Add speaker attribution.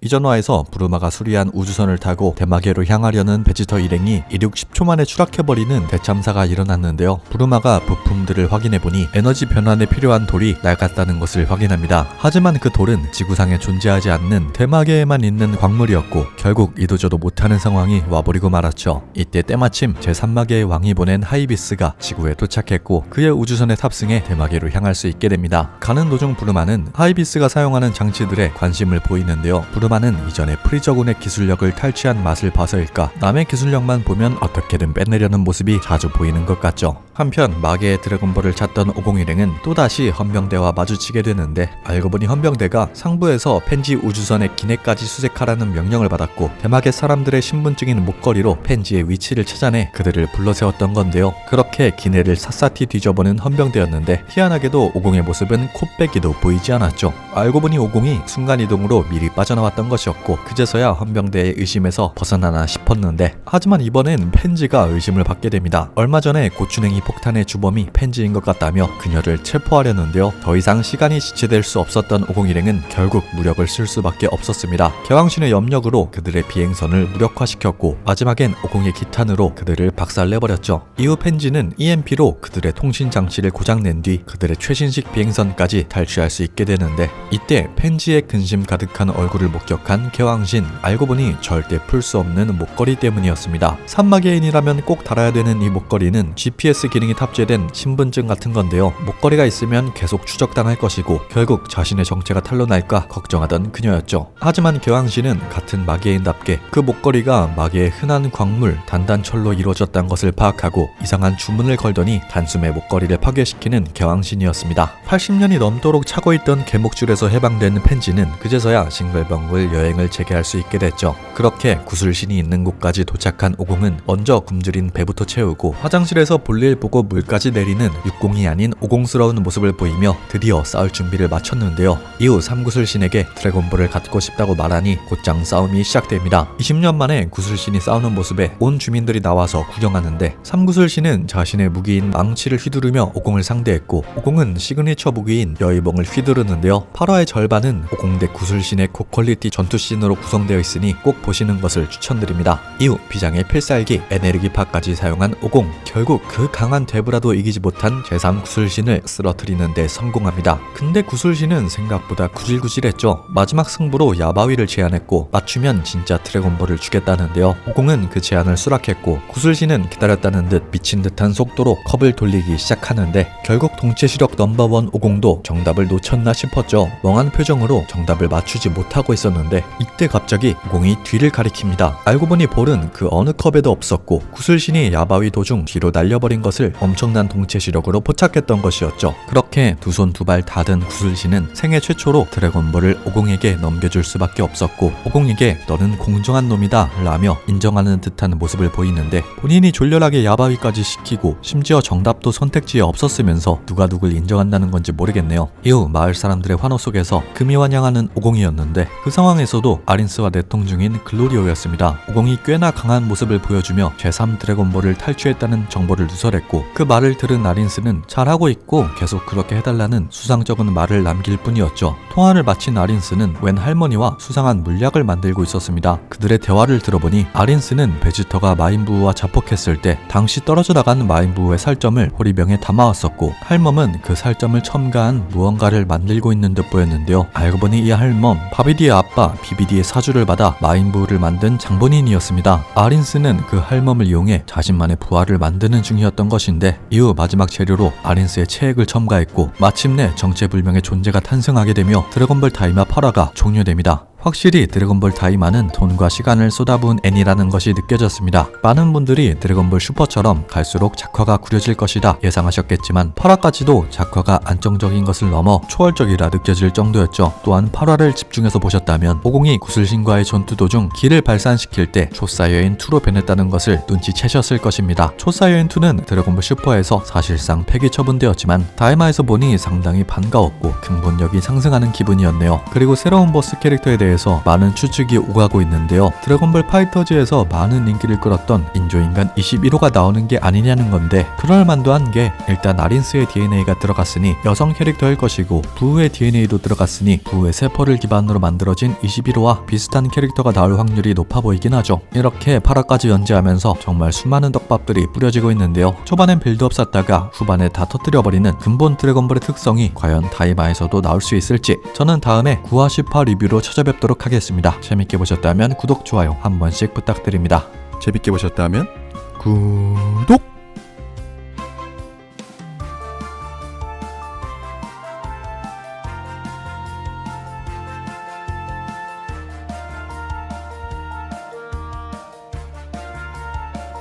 Speaker 1: 이전화에서 부르마가 수리한 우주선을 타고 대마계로 향하려는 베지터 일행이 이륙 10초 만에 추락해버리는 대참사가 일어났는데요. 부르마가 부품들을 확인해보니 에너지 변환에 필요한 돌이 낡았다는 것을 확인합니다. 하지만 그 돌은 지구상에 존재하지 않는 대마계에만 있는 광물이었고 결국 이도저도 못하는 상황이 와버리고 말았죠. 이때 때마침 제3마계의 왕이 보낸 하이비스가 지구에 도착했고 그의 우주선에 탑승해 대마계로 향할 수 있게 됩니다. 가는 도중 부르마는 하이비스가 사용하는 장치들에 관심을 보이는데요. 부르마는 이전에 프리저군의 기술력을 탈취한 맛을 봐서일까 남의 기술력만 보면 어떻게든 빼내려는 모습이 자주 보이는 것 같죠. 한편 마계의 드래곤볼을 찾던 501행은 또다시 헌병대와 마주치게 되는데 알고 보니 헌병대가 상부에서 펜지 우주선의 기내까지 수색하라는 명령을 받았고 대마계 사람들의 신분증인 목걸이로 펜지의 위치를 찾아내 그들을 불러세웠던 건데요. 그렇게 기내를 샅샅이 뒤져보는 헌병대였는데 희한하게도 50의 모습은 코빼기도 보이지 않았죠. 알고 보니 50이 순간이동으로 미리 빠져나왔던 것이었고 그제서야 헌병대의 의심에서 벗어나나 싶었는데 하지만 이번엔 펜지가 의심을 받게 됩니다. 얼마 전에 고춘행이 폭탄의 주범이 펜지인 것 같다며 그녀를 체포하려는데요. 더 이상 시간이 지체될 수 없었던 501행은 결국 무력을 쓸 수밖에 없었습니다. 개왕신의 염력으로 그들의 비행선을 무력화시켰고 마지막엔 50의 기탄으로 그들을 박살내버렸죠. 이후 펜지는 EMP로 그들의 통신 장치를 고장낸 뒤 그들의 최신식 비행선까지 탈취할 수 있게 되는데 이때 펜지의 근심 가득한 얼굴을 목격한 개왕신 알고 보니 절대 풀 수 없는 목걸이 때문이었습니다. 산마계인이라면 꼭 달아야 되는 이 목걸이는 GPS 기능이 탑재된 신분증 같은 건데요. 목걸이가 있으면 계속 추적당할 것이고 결국 자신의 정체가 탄로날까 걱정하던 그녀였죠. 하지만 개왕신은 같은 마계인답게 그 목걸이가 마계의 흔한 광물 단단철로 이루어졌다는 것을 파악하고 이상한 주문을 걸더니 단숨에 목걸이를 파괴시키는 개왕신이었습니다. 80년이 넘도록 차고 있던 개목줄에서 해방된 펜지는 그제서야 싱글벙글 여행을 재개할 수 있게 됐죠. 그렇게 구슬신이 있는 곳까지 도착한 50은 먼저 굶주린 배부터 채우고 화장실에서 볼일 보고 물까지 내리는 60이 아닌 50스러운 모습을 보이며 드디어 싸울 준비를 마쳤는데요. 이후 삼구슬신에게 드래곤볼을 갖고 싶다고 말하니 곧장 싸움이 시작됩니다. 20년 만에 구슬신이 싸우는 모습에 온 주민들이 나와서 구경하는데 삼구슬신은 자신의 무기인 망치를 휘두르며 50을 상대했고 50은 시그니처 무기인 여의봉을 휘두르는데요. 8화의 절반은 50대 구슬신의 고퀄리티 전투씬으로 구성되어 있으니 꼭 보시는 것을 추천드립니다. 이후 비장의 필살기 에네르기파까지 사용한 50 결국 그 강한 데브라도 이기지 못한 제3 구슬신을 쓰러뜨리는 데 성공합니다. 근데 구슬신은 생각보다 구질구질했죠. 마지막 승부로 야바위를 제안했고 맞추면 진짜 드래곤볼을 주겠다는데요. 50은 그 제안을 수락했고 구슬신은 기다렸다는 듯 미친 듯한 속도로 컵을 돌리기 시작하는데 결국 동체시력 넘버원 50도 정답을 놓쳤나 싶었죠. 멍한 표정으로 정답을 맞추지 못하고 있었는데 이때 갑자기 50이 뒤를 가리킵니다. 알고 보니 볼은 그 어느 컵에도 없었고 구슬신이 야바위 도중 뒤로 날려버린 것을 엄청난 동체시력으로 포착했던 것이었죠. 그렇게 두 손 두 발 다 든 구슬신은 생애 최초로 드래곤볼을 50에게 넘겨줄 수밖에 없었고 50에게 너는 공정한 놈이다 라며 인정하는 듯한 모습을 보이는데 본인이 졸렬하게 야바위까지 시키고 심지어 정답도 선택지에 없었으면서 누가 누굴 인정한다는 건지 모르겠네요. 이후 마을 사람들의 환호 속에서 금이환영하는 50이었는데 그 상황에서도 아린스와 내통 중인 글로리오였습니다. 50이 꽤나 강한 모습을 보여주며 제3 드래곤볼을 탈취했다는 정보를 누설했고 그 말을 들은 아린스는 잘하고 있고 계속 그렇게 해달라는 수상쩍은 말을 남길 뿐이었죠. 통화를 마친 아린스는 웬 할머니와 수상한 물약을 만들고 있었습니다. 그들의 대화를 들어보니 아린스는 베지터가 마인부우와 자폭했을 때 당시 떨어져 나간 마인부우의 살점을 호리병에 담아왔었고 할멈은 그 살점을 첨가한 무언가를 만들고 있는 듯 보였는데요. 알고 보니 이 할멈 바비디의 아빠 비비디의 사주를 받아 마인부우를 만든 장본인이었습니다. 아린스는 그 할멈을 이용해 자신만의 부하를 만드는 중이었던 것인데 이후 마지막 재료로 아린스의 체액을 첨가했고 마침내 정체불명의 존재가 탄생하게 되며 드래곤볼 다이마 8화가 종료됩니다. 확실히 드래곤볼 다이마는 돈과 시간을 쏟아부은 애니라는 것이 느껴졌습니다. 많은 분들이 드래곤볼 슈퍼처럼 갈수록 작화가 구려질 것이다 예상하셨겠지만 8화까지도 작화가 안정적인 것을 넘어 초월적이라 느껴질 정도였죠. 또한 8화를 집중해서 보셨다면 50이 구슬신과의 전투 도중 기를 발산시킬 때 초사여인2로 변했다는 것을 눈치채셨을 것입니다. 초사여인2는 드래곤볼 슈퍼에서 사실상 폐기 처분되었지만 다이마에서 보니 상당히 반가웠고 근본력이 상승하는 기분이었네요. 그리고 새로운 보스 캐릭터에 대해서 대해서 많은 추측이 오가고 있는데요. 드래곤볼 파이터즈에서 많은 인기를 끌었던 인조인간 21호가 나오는 게 아니냐는 건데, 그럴만도 한 게 일단 아린스의 DNA가 들어갔으니 여성 캐릭터일 것이고, 부우의 DNA도 들어갔으니 부우의 세포를 기반으로 만들어진 21호와 비슷한 캐릭터가 나올 확률이 높아 보이긴 하죠. 이렇게 8화까지 연재하면서 정말 수많은 떡밥들이 뿌려지고 있는데요. 초반엔 빌드업 쌓다가 후반에 다 터뜨려버리는 근본 드래곤볼의 특성이 과연 다이마에서도 나올 수 있을지, 저는 다음에 9화 10화 리뷰로 찾아뵙도록 하겠습니다. 재밌게 보셨다면 구독, 좋아요 한 번씩 부탁드립니다.
Speaker 2: 재밌게 보셨다면 구독!